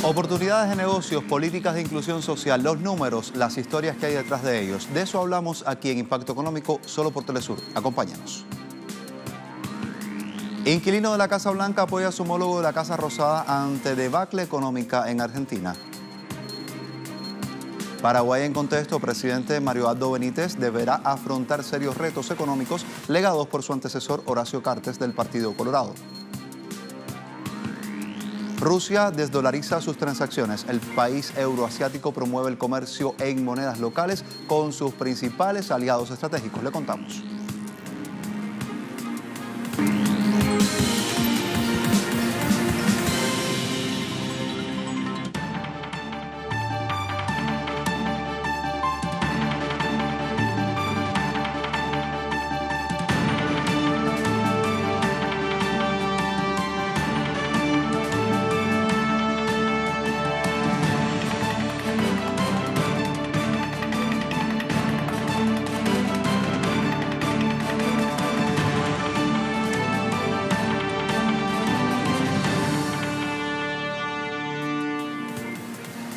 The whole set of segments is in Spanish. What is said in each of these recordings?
Oportunidades de negocios, políticas de inclusión social, los números, las historias que hay detrás de ellos. De eso hablamos aquí en Impacto Económico, solo por Telesur. Acompáñanos. Inquilino de la Casa Blanca apoya a su homólogo de la Casa Rosada ante debacle económica en Argentina. Paraguay en contexto, presidente Mario Abdo Benítez deberá afrontar serios retos económicos legados por su antecesor Horacio Cartes del Partido Colorado. Rusia desdolariza sus transacciones. El país euroasiático promueve el comercio en monedas locales con sus principales aliados estratégicos. Le contamos.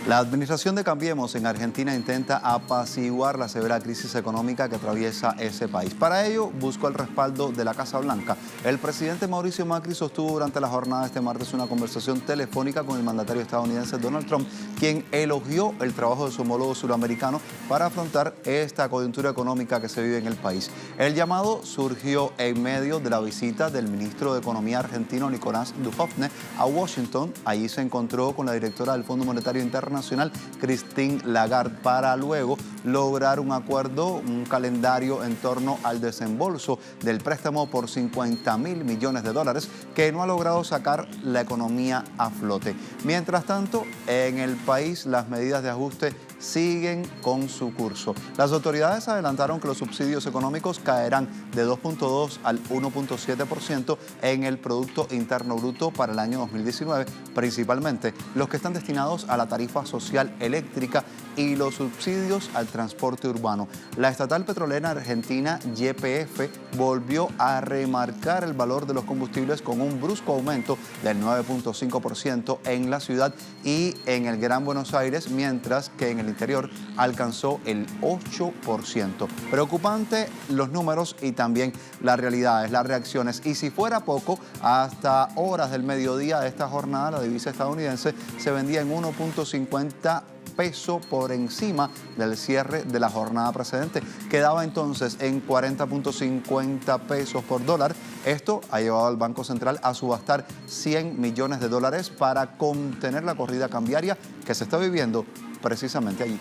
La administración de Cambiemos en Argentina intenta apaciguar la severa crisis económica que atraviesa ese país. Para ello, buscó el respaldo de la Casa Blanca. El presidente Mauricio Macri sostuvo durante la jornada de este martes una conversación telefónica con el mandatario estadounidense Donald Trump, quien elogió el trabajo de su homólogo suramericano para afrontar esta coyuntura económica que se vive en el país. El llamado surgió en medio de la visita del ministro de Economía argentino Nicolás Dufovne a Washington. Allí se encontró con la directora del Fondo Monetario Internacional, Christine Lagarde, para luego lograr un acuerdo, un calendario en torno al desembolso del préstamo por $50.000 millones que no ha logrado sacar la economía a flote. Mientras tanto, en el país las medidas de ajuste siguen con su curso. Las autoridades adelantaron que los subsidios económicos caerán de 2.2 al 1.7% en el Producto Interno Bruto para el año 2019, principalmente los que están destinados a la tarifa social eléctrica y los subsidios al transporte urbano. La estatal petrolera argentina YPF volvió a remarcar el valor de los combustibles con un brusco aumento del 9.5% en la ciudad y en el Gran Buenos Aires, mientras que en el interior alcanzó el 8%. Preocupante los números y también las realidades, las reacciones. Y si fuera poco, hasta horas del mediodía de esta jornada, la divisa estadounidense se vendía en 1.50 peso por encima del cierre de la jornada precedente. Quedaba entonces en 40.50 pesos por dólar. Esto ha llevado al Banco Central a subastar $100 millones para contener la corrida cambiaria que se está viviendo precisamente allí.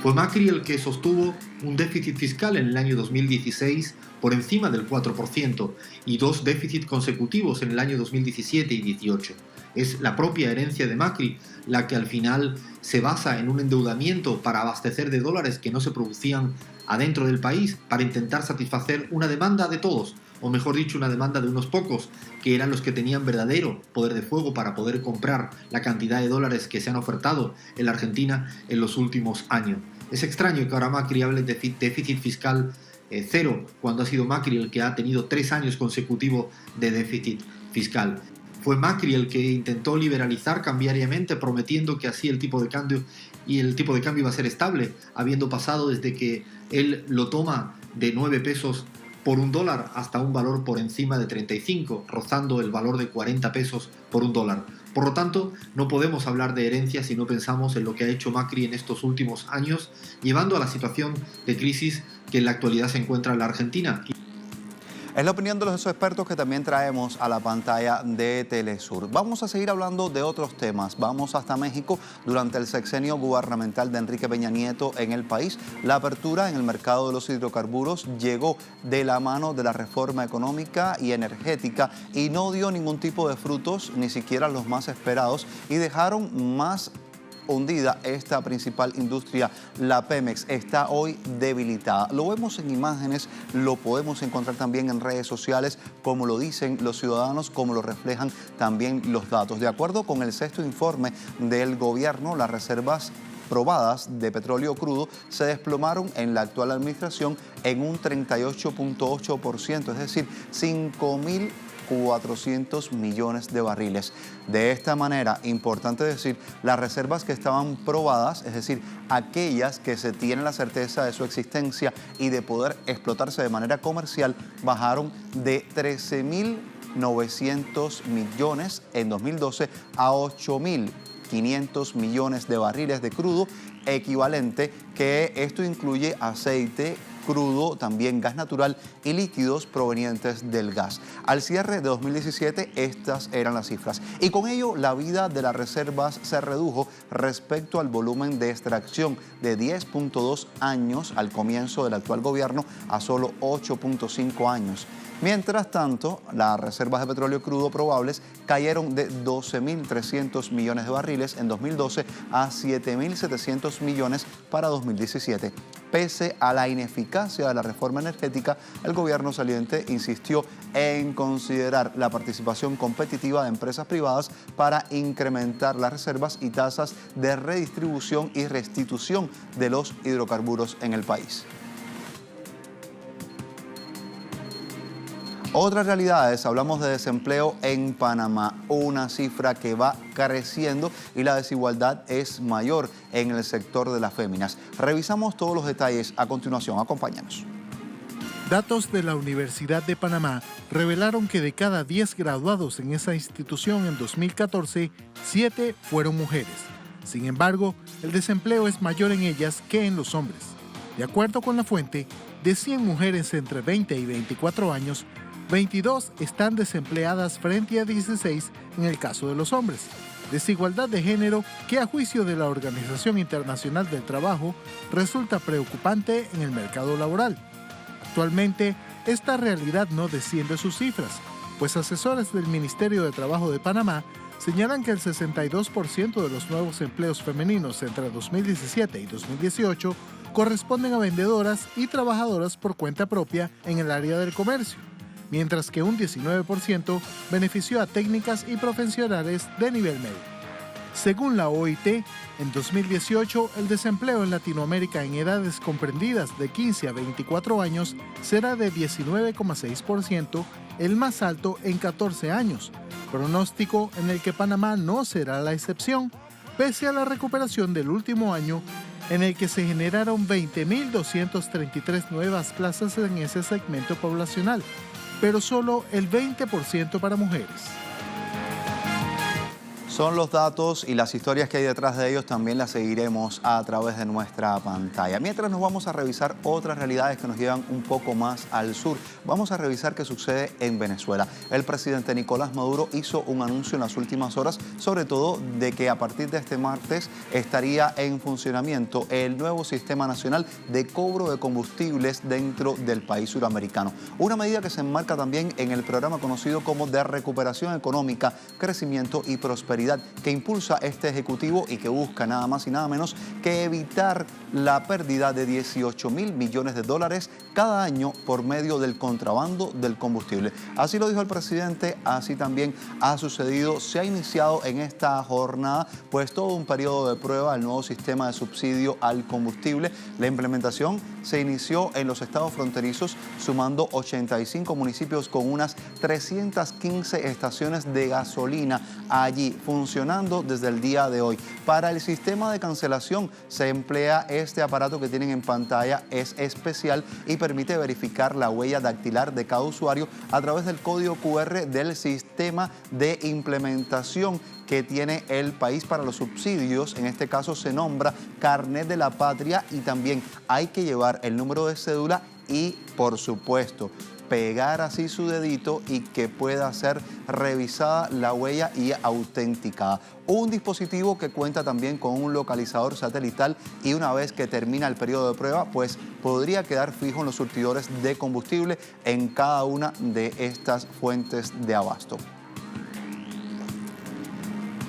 Fue Macri el que sostuvo un déficit fiscal en el año 2016 por encima del 4% y dos déficits consecutivos en el año 2017 y 2018. Es la propia herencia de Macri la que al final se basa en un endeudamiento para abastecer de dólares que no se producían adentro del país para intentar satisfacer una demanda de todos, o mejor dicho, una demanda de unos pocos, que eran los que tenían verdadero poder de fuego para poder comprar la cantidad de dólares que se han ofertado en la Argentina en los últimos años. Es extraño que ahora Macri hable de déficit fiscal cero, cuando ha sido Macri el que ha tenido 3 años consecutivos de déficit fiscal. Fue Macri el que intentó liberalizar cambiariamente, prometiendo que así el tipo de cambio iba a ser estable, habiendo pasado desde que él lo toma de 9 pesos por $1 hasta un valor por encima de 35, rozando el valor de 40 pesos por $1. Por lo tanto, no podemos hablar de herencia si no pensamos en lo que ha hecho Macri en estos últimos años, llevando a la situación de crisis que en la actualidad se encuentra en la Argentina. Es la opinión de los expertos que también traemos a la pantalla de Telesur. Vamos a seguir hablando de otros temas. Vamos hasta México. Durante el sexenio gubernamental de Enrique Peña Nieto en el país, la apertura en el mercado de los hidrocarburos llegó de la mano de la reforma económica y energética y no dio ningún tipo de frutos, ni siquiera los más esperados, y dejaron más hundida esta principal industria. La Pemex está hoy debilitada. Lo vemos en imágenes, lo podemos encontrar también en redes sociales, como lo dicen los ciudadanos, como lo reflejan también los datos. De acuerdo con el sexto informe del gobierno, las reservas probadas de petróleo crudo se desplomaron en la actual administración en un 38.8%, es decir, 5.000 400 millones de barriles. De esta manera, importante decir, las reservas que estaban probadas, es decir, aquellas que se tiene la certeza de su existencia y de poder explotarse de manera comercial, bajaron de 13.900 millones en 2012 a 8.500 millones de barriles de crudo equivalente, que esto incluye aceite, crudo, también gas natural y líquidos provenientes del gas. Al cierre de 2017, estas eran las cifras. Y con ello, la vida de las reservas se redujo respecto al volumen de extracción de 10.2 años al comienzo del actual gobierno a solo 8.5 años. Mientras tanto, las reservas de petróleo crudo probables cayeron de 12.300 millones de barriles en 2012 a 7.700 millones para 2017. Pese a la ineficacia de la reforma energética, el gobierno saliente insistió en considerar la participación competitiva de empresas privadas para incrementar las reservas y tasas de redistribución y restitución de los hidrocarburos en el país. Otras realidades, hablamos de desempleo en Panamá, una cifra que va creciendo y la desigualdad es mayor en el sector de las féminas. Revisamos todos los detalles a continuación, acompáñanos. Datos de la Universidad de Panamá revelaron que de cada 10 graduados en esa institución en 2014, 7 fueron mujeres. Sin embargo, el desempleo es mayor en ellas que en los hombres. De acuerdo con la fuente, de 100 mujeres entre 20 y 24 años, 22 están desempleadas frente a 16 en el caso de los hombres. Desigualdad de género que, a juicio de la Organización Internacional del Trabajo, resulta preocupante en el mercado laboral. Actualmente, esta realidad no desciende sus cifras, pues asesores del Ministerio de Trabajo de Panamá señalan que el 62% de los nuevos empleos femeninos entre 2017 y 2018 corresponden a vendedoras y trabajadoras por cuenta propia en el área del comercio, mientras que un 19% benefició a técnicas y profesionales de nivel medio. Según la OIT, en 2018 el desempleo en Latinoamérica en edades comprendidas de 15 a 24 años será de 19,6%, el más alto en 14 años, pronóstico en el que Panamá no será la excepción, pese a la recuperación del último año en el que se generaron 20.233 nuevas plazas en ese segmento poblacional, pero solo el 20% para mujeres. Son los datos y las historias que hay detrás de ellos, también las seguiremos a través de nuestra pantalla. Mientras nos vamos a revisar otras realidades que nos llevan un poco más al sur, vamos a revisar qué sucede en Venezuela. El presidente Nicolás Maduro hizo un anuncio en las últimas horas, sobre todo de que a partir de este martes estaría en funcionamiento el nuevo Sistema Nacional de Cobro de Combustibles dentro del país suramericano. Una medida que se enmarca también en el programa conocido como de recuperación económica, crecimiento y prosperidad, que impulsa este Ejecutivo y que busca nada más y nada menos que evitar la pérdida de 18.000 millones de dólares cada año por medio del contrabando del combustible. Así lo dijo el presidente, así también ha sucedido. Se ha iniciado en esta jornada pues todo un periodo de prueba del nuevo sistema de subsidio al combustible. La implementación se inició en los estados fronterizos, sumando 85 municipios con unas 315 estaciones de gasolina allí, funcionando desde el día de hoy. Para el sistema de cancelación se emplea este aparato que tienen en pantalla, es especial y permite verificar la huella dactilar de cada usuario a través del código QR del sistema de implementación que tiene el país para los subsidios. En este caso se nombra Carnet de la Patria y también hay que llevar el número de cédula y, por supuesto, pegar así su dedito y que pueda ser revisada la huella y autenticada. Un dispositivo que cuenta también con un localizador satelital y una vez que termina el periodo de prueba, pues podría quedar fijo en los surtidores de combustible en cada una de estas fuentes de abasto.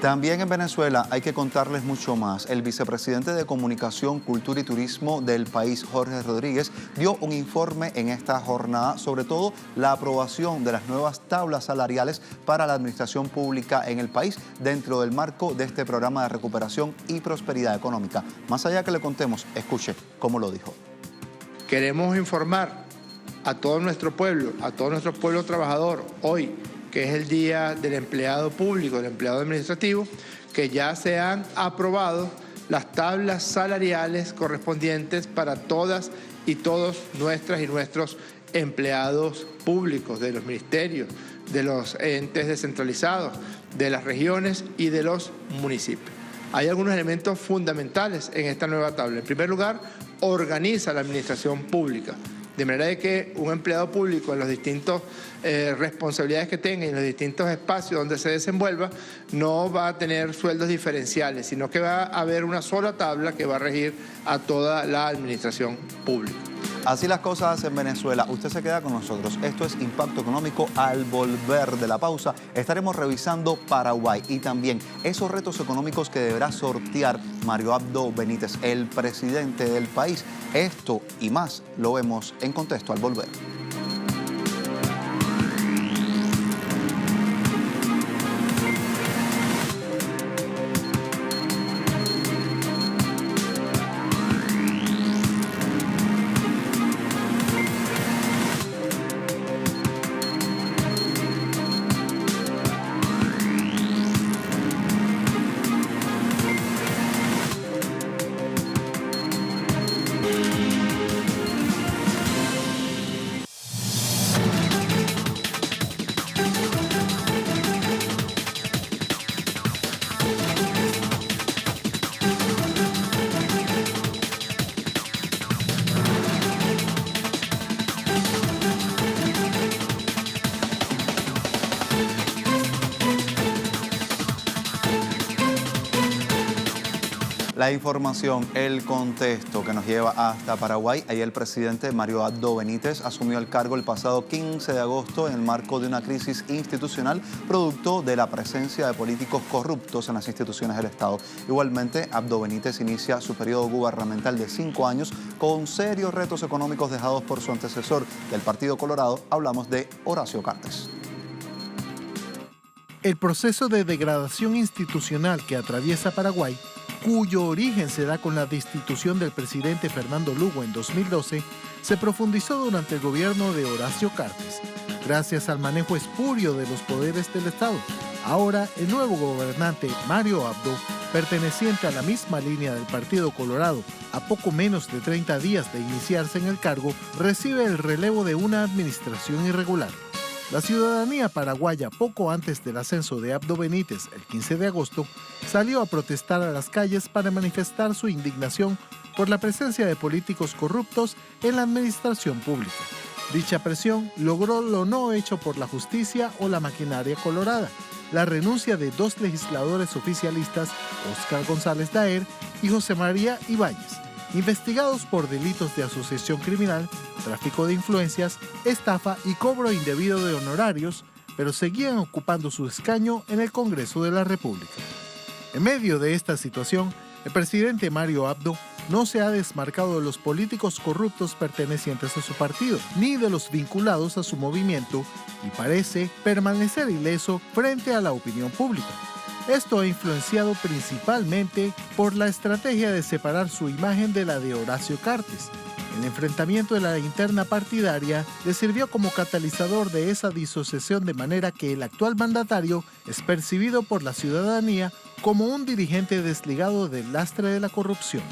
También en Venezuela hay que contarles mucho más. El vicepresidente de Comunicación, Cultura y Turismo del país, Jorge Rodríguez, dio un informe en esta jornada, sobre todo la aprobación de las nuevas tablas salariales para la administración pública en el país dentro del marco de este programa de recuperación y prosperidad económica. Más allá que le contemos, escuche cómo lo dijo. Queremos informar a todo nuestro pueblo trabajador hoy que es el Día del Empleado Público, del Empleado Administrativo, que ya se han aprobado las tablas salariales correspondientes para todas y todos nuestras y nuestros empleados públicos de los ministerios, de los entes descentralizados, de las regiones y de los municipios. Hay algunos elementos fundamentales en esta nueva tabla. En primer lugar, organiza la administración pública, de manera de que un empleado público en las distintas responsabilidades que tenga y en los distintos espacios donde se desenvuelva no va a tener sueldos diferenciales, sino que va a haber una sola tabla que va a regir a toda la administración pública. Así las cosas en Venezuela. Usted se queda con nosotros. Esto es Impacto Económico. Al volver de la pausa estaremos revisando Paraguay y también esos retos económicos que deberá sortear Mario Abdo Benítez, el presidente del país. Esto y más lo vemos en contexto al volver. La información, el contexto que nos lleva hasta Paraguay. Ahí el presidente Mario Abdo Benítez asumió el cargo el pasado 15 de agosto en el marco de una crisis institucional producto de la presencia de políticos corruptos en las instituciones del Estado. Igualmente, Abdo Benítez inicia su periodo gubernamental de 5 años con serios retos económicos dejados por su antecesor del Partido Colorado. Hablamos de Horacio Cartes. El proceso de degradación institucional que atraviesa Paraguay, cuyo origen se da con la destitución del presidente Fernando Lugo en 2012, se profundizó durante el gobierno de Horacio Cartes, gracias al manejo espurio de los poderes del Estado. Ahora, el nuevo gobernante Mario Abdo, perteneciente a la misma línea del Partido Colorado, a poco menos de 30 días de iniciarse en el cargo, recibe el relevo de una administración irregular. La ciudadanía paraguaya, poco antes del ascenso de Abdo Benítez, el 15 de agosto, salió a protestar a las calles para manifestar su indignación por la presencia de políticos corruptos en la administración pública. Dicha presión logró lo no hecho por la justicia o la maquinaria colorada: la renuncia de 2 legisladores oficialistas, Óscar González Daer y José María Ibáñez, investigados por delitos de asociación criminal, tráfico de influencias, estafa y cobro indebido de honorarios, pero seguían ocupando su escaño en el Congreso de la República. En medio de esta situación, el presidente Mario Abdo no se ha desmarcado de los políticos corruptos pertenecientes a su partido, ni de los vinculados a su movimiento, y parece permanecer ileso frente a la opinión pública. Esto ha influenciado principalmente por la estrategia de separar su imagen de la de Horacio Cartes. El enfrentamiento de la interna partidaria le sirvió como catalizador de esa disociación, de manera que el actual mandatario es percibido por la ciudadanía como un dirigente desligado del lastre de la corrupción.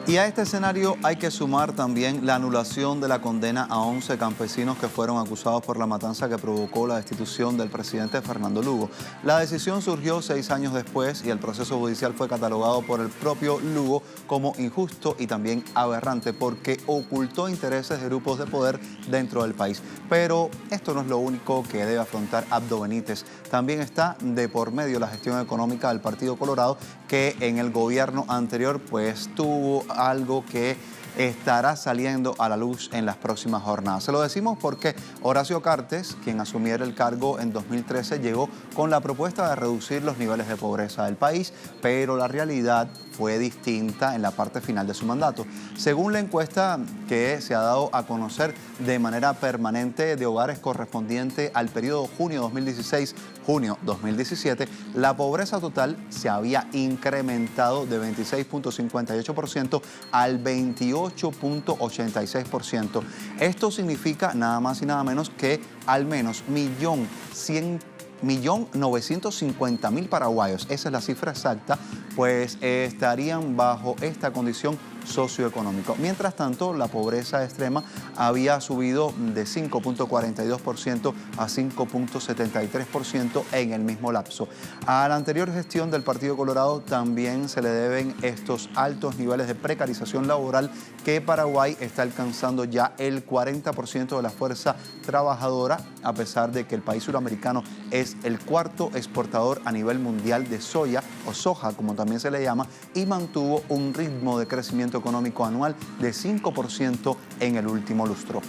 Y a este escenario hay que sumar también la anulación de la condena a 11 campesinos que fueron acusados por la matanza que provocó la destitución del presidente Fernando Lugo. La decisión surgió 6 años después y el proceso judicial fue catalogado por el propio Lugo como injusto y también aberrante porque ocultó intereses de grupos de poder dentro del país. Pero esto no es lo único que debe afrontar Abdo Benítez. También está de por medio la gestión económica del Partido Colorado, que en el gobierno anterior pues tuvo algo que estará saliendo a la luz en las próximas jornadas. Se lo decimos porque Horacio Cartes, quien asumiera el cargo en 2013, llegó con la propuesta de reducir los niveles de pobreza del país, pero la realidad fue distinta en la parte final de su mandato. Según la encuesta que se ha dado a conocer de manera permanente de hogares correspondiente al periodo junio 2016-junio 2017, la pobreza total se había incrementado de 26.58% al 28.86%. Esto significa nada más y nada menos que al menos 1.950.000 paraguayos, esa es la cifra exacta, pues estarían bajo esta condición socioeconómica. Mientras tanto, la pobreza extrema había subido de 5.42% a 5.73% en el mismo lapso. A la anterior gestión del Partido Colorado también se le deben estos altos niveles de precarización laboral que Paraguay está alcanzando ya el 40% de la fuerza trabajadora, a pesar de que el país suramericano es el cuarto exportador a nivel mundial de soya o soja, como también se le llama, y mantuvo un ritmo de crecimiento económico anual de 5% en el último lustro.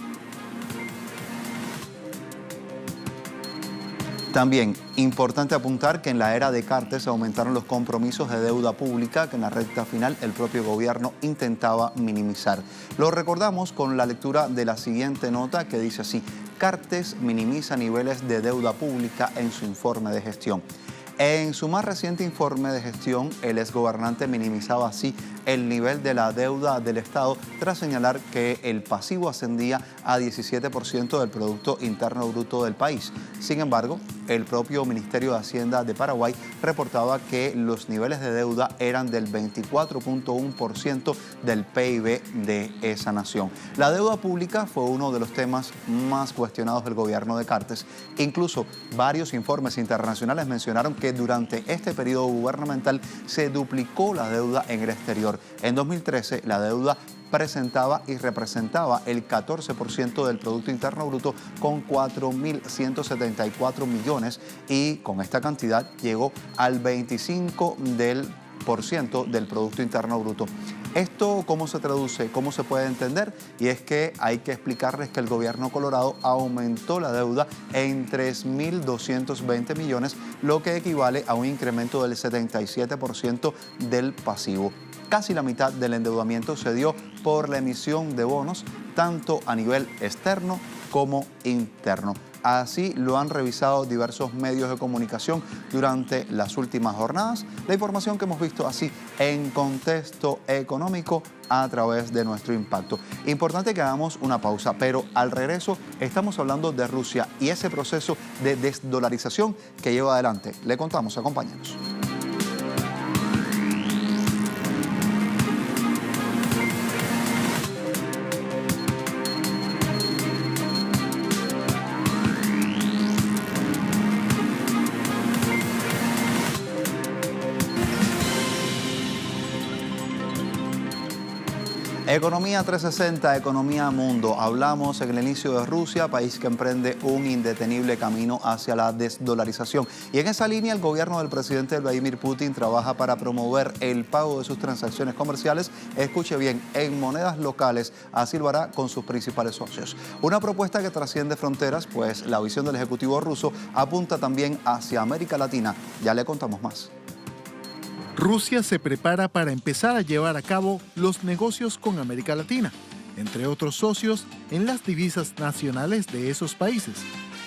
También, importante apuntar que en la era de Cartes aumentaron los compromisos de deuda pública que en la recta final el propio gobierno intentaba minimizar. Lo recordamos con la lectura de la siguiente nota que dice así: Cartes minimiza niveles de deuda pública en su informe de gestión. En su más reciente informe de gestión, el exgobernante minimizaba así el nivel de la deuda del Estado tras señalar que el pasivo ascendía a 17% del Producto Interno Bruto del país. Sin embargo, el propio Ministerio de Hacienda de Paraguay reportaba que los niveles de deuda eran del 24.1% del PIB de esa nación. La deuda pública fue uno de los temas más cuestionados del gobierno de Cartes. Incluso varios informes internacionales mencionaron que durante este periodo gubernamental se duplicó la deuda en el exterior. En 2013, la deuda presentaba y representaba el 14% del Producto Interno Bruto con 4.174 millones y con esta cantidad llegó al 25% del Producto Interno Bruto. ¿Esto cómo se traduce? ¿Cómo se puede entender? Y es que hay que explicarles que el gobierno colorado aumentó la deuda en 3.220 millones, lo que equivale a un incremento del 77% del pasivo. Casi la mitad del endeudamiento se dio por la emisión de bonos, tanto a nivel externo como interno. Así lo han revisado diversos medios de comunicación durante las últimas jornadas. La información que hemos visto así en contexto económico a través de nuestro impacto. Importante que hagamos una pausa, pero al regreso estamos hablando de Rusia y ese proceso de desdolarización que lleva adelante. Le contamos, acompáñenos. Economía 360, Economía Mundo. Hablamos en el inicio de Rusia, país que emprende un indetenible camino hacia la desdolarización. Y en esa línea, el gobierno del presidente Vladimir Putin trabaja para promover el pago de sus transacciones comerciales, escuche bien, en monedas locales. Así lo hará con sus principales socios. Una propuesta que trasciende fronteras, pues la visión del Ejecutivo ruso apunta también hacia América Latina. Ya le contamos más. Rusia se prepara para empezar a llevar a cabo los negocios con América Latina, entre otros socios en las divisas nacionales de esos países.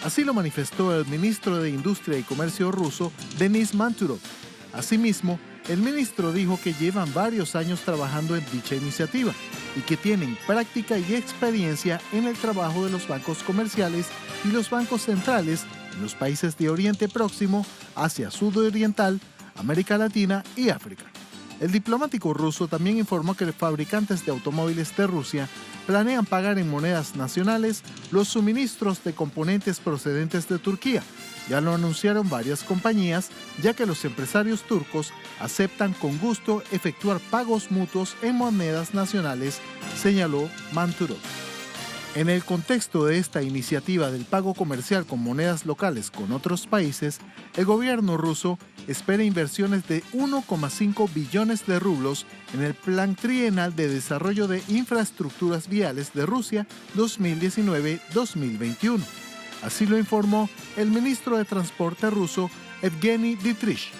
Así lo manifestó el ministro de Industria y Comercio ruso, Denis Manturov. Asimismo, el ministro dijo que llevan varios años trabajando en dicha iniciativa y que tienen práctica y experiencia en el trabajo de los bancos comerciales y los bancos centrales en los países de Oriente Próximo, Asia Sudoriental, América Latina y África. El diplomático ruso también informó que los fabricantes de automóviles de Rusia planean pagar en monedas nacionales los suministros de componentes procedentes de Turquía. Ya lo anunciaron varias compañías, ya que los empresarios turcos aceptan con gusto efectuar pagos mutuos en monedas nacionales, señaló Manturov. En el contexto de esta iniciativa del pago comercial con monedas locales con otros países, el gobierno ruso espera inversiones de 1,5 billones de rublos en el Plan Trienal de Desarrollo de Infraestructuras Viales de Rusia 2019-2021. Así lo informó el ministro de Transporte ruso, Evgeny Dmitrich.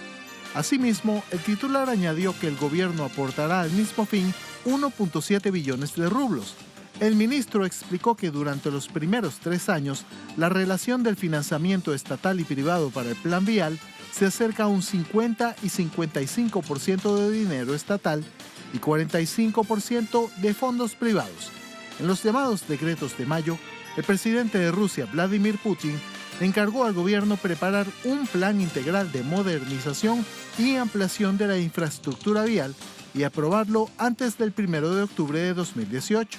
Asimismo, el titular añadió que el gobierno aportará al mismo fin 1.7 billones de rublos. El ministro explicó que durante los primeros 3 años, la relación del financiamiento estatal y privado para el plan vial se acerca a un 50 y 55% de dinero estatal y 45% de fondos privados. En los llamados decretos de mayo, el presidente de Rusia, Vladimir Putin, encargó al gobierno preparar un plan integral de modernización y ampliación de la infraestructura vial y aprobarlo antes del 1 de octubre de 2018.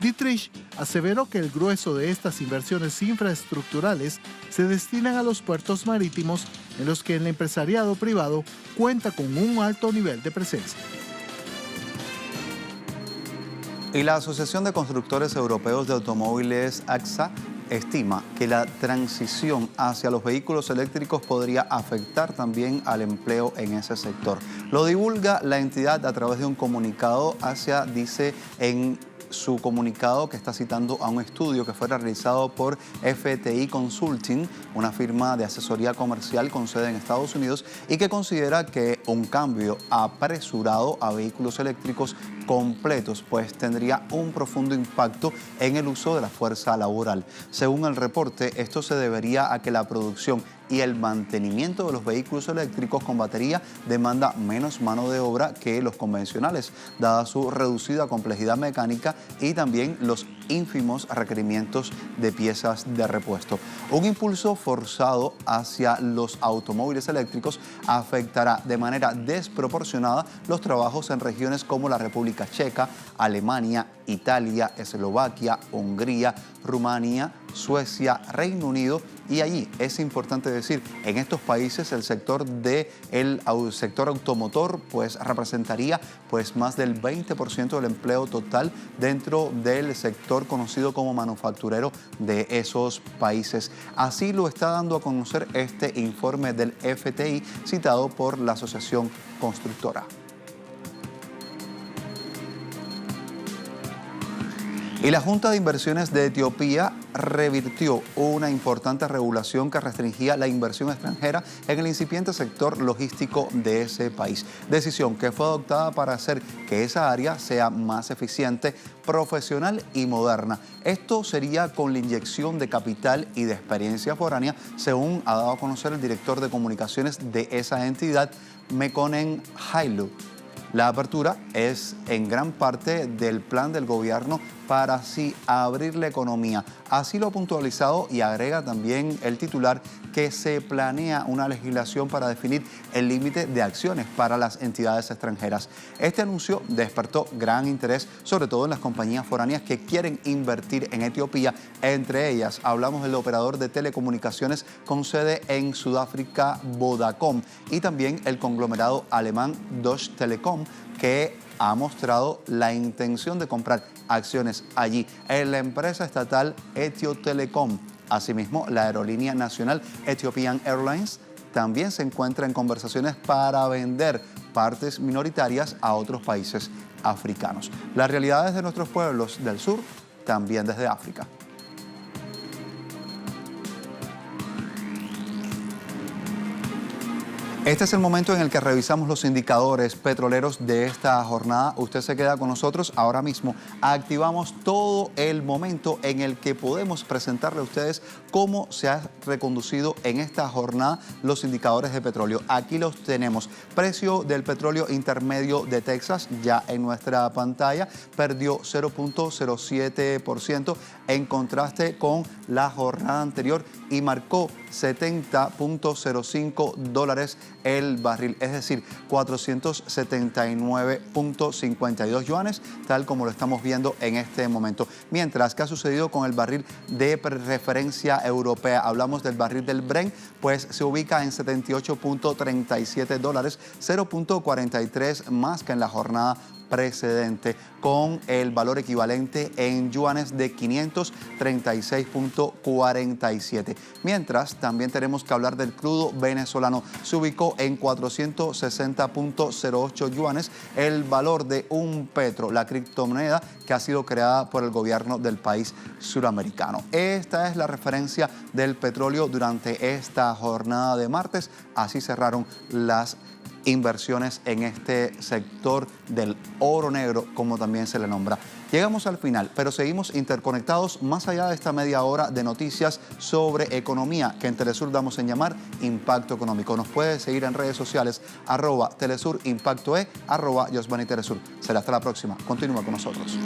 Dietrich aseveró que el grueso de estas inversiones infraestructurales se destinan a los puertos marítimos en los que el empresariado privado cuenta con un alto nivel de presencia. Y la Asociación de Constructores Europeos de Automóviles, ACSA, estima que la transición hacia los vehículos eléctricos podría afectar también al empleo en ese sector. Lo divulga la entidad a través de un comunicado. ACSA dice en su comunicado que está citando a un estudio que fue realizado por FTI Consulting, una firma de asesoría comercial con sede en Estados Unidos, y que considera que un cambio apresurado a vehículos eléctricos completos pues tendría un profundo impacto en el uso de la fuerza laboral. Según el reporte, esto se debería a que la producción y el mantenimiento de los vehículos eléctricos con batería demanda menos mano de obra que los convencionales, dada su reducida complejidad mecánica y también los ínfimos requerimientos de piezas de repuesto. Un impulso forzado hacia los automóviles eléctricos afectará de manera desproporcionada los trabajos en regiones como la República Checa, Alemania, Italia, Eslovaquia, Hungría, Rumania, Suecia, Reino Unido, y allí es importante decir, en estos países el sector sector automotor pues representaría pues más del 20% del empleo total dentro del sector conocido como manufacturero de esos países. Así lo está dando a conocer este informe del FTI citado por la Asociación Constructora. Y la Junta de Inversiones de Etiopía revirtió una importante regulación que restringía la inversión extranjera en el incipiente sector logístico de ese país. Decisión que fue adoptada para hacer que esa área sea más eficiente, profesional y moderna. Esto sería con la inyección de capital y de experiencia foránea, según ha dado a conocer el director de comunicaciones de esa entidad, Mekonnen Hailu. La apertura es en gran parte del plan del gobierno para así abrir la economía. Así lo ha puntualizado y agrega también el titular que se planea una legislación para definir el límite de acciones para las entidades extranjeras. Este anuncio despertó gran interés, sobre todo en las compañías foráneas que quieren invertir en Etiopía. Entre ellas hablamos del operador de telecomunicaciones con sede en Sudáfrica, Vodacom, y también el conglomerado alemán Deutsche Telekom, que ha mostrado la intención de comprar acciones allí en la empresa estatal Ethio Telecom. Asimismo, la aerolínea nacional Ethiopian Airlines también se encuentra en conversaciones para vender partes minoritarias a otros países africanos. Las realidades de nuestros pueblos del sur, también desde África. Este es el momento en el que revisamos los indicadores petroleros de esta jornada. Usted se queda con nosotros. Ahora mismo activamos todo el momento en el que podemos presentarle a ustedes cómo se ha reconducido en esta jornada los indicadores de petróleo. Aquí los tenemos. Precio del petróleo intermedio de Texas ya en nuestra pantalla perdió 0.07% en contraste con la jornada anterior y marcó $70.05 el barril, es decir, 479.52 yuanes, tal como lo estamos viendo en este momento. Mientras, ¿qué ha sucedido con el barril de referencia europea? Hablamos del barril del Brent, pues se ubica en $78.37, 0.43 más que en la jornada precedente, con el valor equivalente en yuanes de 536.47. Mientras, también tenemos que hablar del crudo venezolano. Se ubicó en 460.08 yuanes, el valor de un petro, la criptomoneda que ha sido creada por el gobierno del país suramericano. Esta es la referencia del petróleo durante esta jornada de martes. Así cerraron las inversiones en este sector del oro negro, como también se le nombra. Llegamos al final, pero seguimos interconectados más allá de esta media hora de noticias sobre economía, que en Telesur damos en llamar Impacto Económico. Nos puede seguir en redes sociales, @Telesur Impacto @YosvaniTelesur. Será hasta la próxima. Continúa con nosotros.